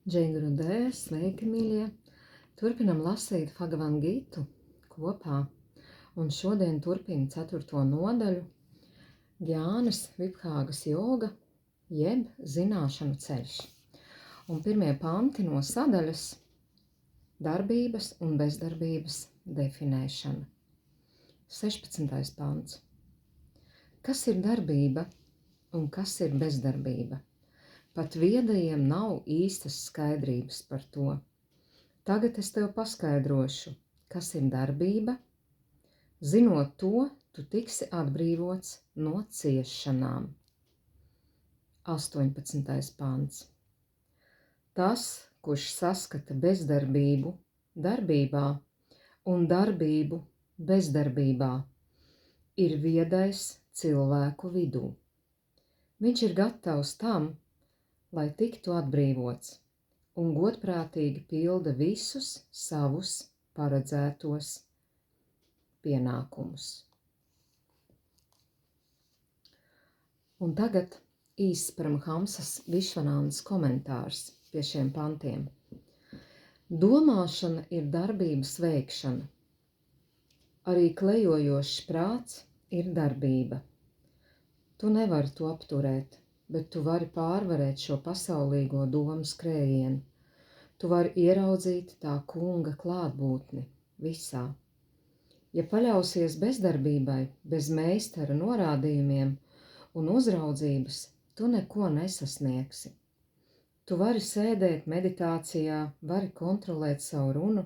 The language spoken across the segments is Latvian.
Džingrude, sveiki, mīļie! Turpinam lasīt Bhagavad Gītu kopā, un šodien turpina 4. nodaļu Gjānas Vibhāgas joga, jeb zināšanu ceļš. Un pirmie panti no sadaļas darbības un bezdarbības definēšana. 16. pants. Kas ir darbība un kas ir bezdarbība? Pat viedajiem nav īstas skaidrības par to. Tagad es tev paskaidrošu, kas ir darbība. Zinot to, tu tiksi atbrīvots no ciešanām. 18. pants. Tas, kurš saskata bezdarbību darbībā un darbību bezdarbībā, ir viedais cilvēku vidū. Viņš ir gatavs tam, lai tiktu atbrīvots, un godprātīgi pilda visus savus paredzētos pienākumus. Un tagad īsts Paramhamsas Višvanandas komentārs pie šiem pantiem. Domāšana ir darbības veikšana. Arī klejojošs prāts ir darbība. Tu nevari to apturēt, bet tu vari pārvarēt šo pasaulīgo domu skrējienu. Tu vari ieraudzīt tā kunga klātbūtni visā. Ja paļausies bezdarbībai, bez meistara norādījumiem un uzraudzības, tu neko nesasniegsi. Tu vari sēdēt meditācijā, vari kontrolēt savu runu,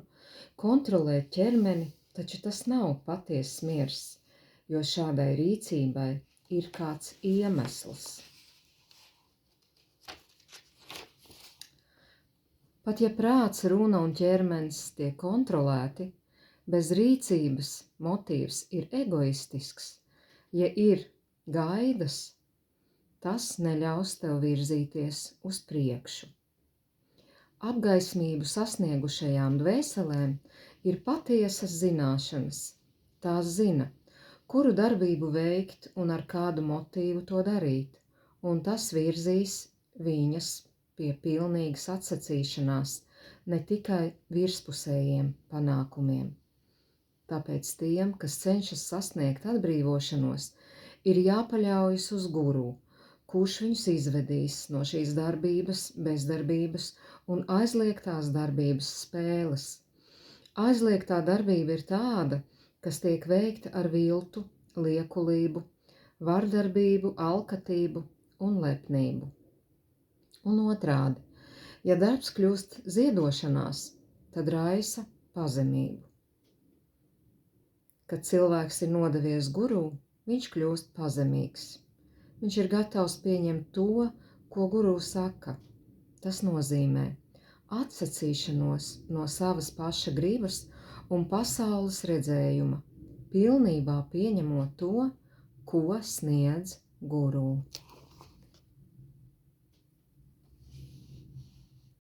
kontrolēt ķermeni, taču tas nav patiess miers, jo šādai rīcībai ir kāds iemesls. Pat ja prāts, runa un ķermenis tiek kontrolēti, bez rīcības motīvs ir egoistisks. Ja ir gaidas, tas neļaus tev virzīties uz priekšu. Apgaismību sasniegušajām dvēselēm ir patiesas zināšanas. Tās zina, kuru darbību veikt un ar kādu motīvu to darīt, un tas virzīs viņas pie pilnīgas atsacīšanās, ne tikai virspusējiem panākumiem. Tāpēc tiem, kas cenšas sasniegt atbrīvošanos, ir jāpaļaujas uz guru, kurš viņus izvedīs no šīs darbības, bezdarbības un aizliegtās darbības spēles. Aizliegtā darbība ir tāda, kas tiek veikta ar viltu, liekulību, vardarbību, alkatību un lepnību. Un otrādi, ja darbs kļūst ziedošanās, tad raisa pazemību. Kad cilvēks ir nodevies guru, viņš kļūst pazemīgs. Viņš ir gatavs pieņemt to, ko guru saka. Tas nozīmē atsacīšanos no savas paša gribas un pasaules redzējuma, pilnībā pieņemot to, ko sniedz guru.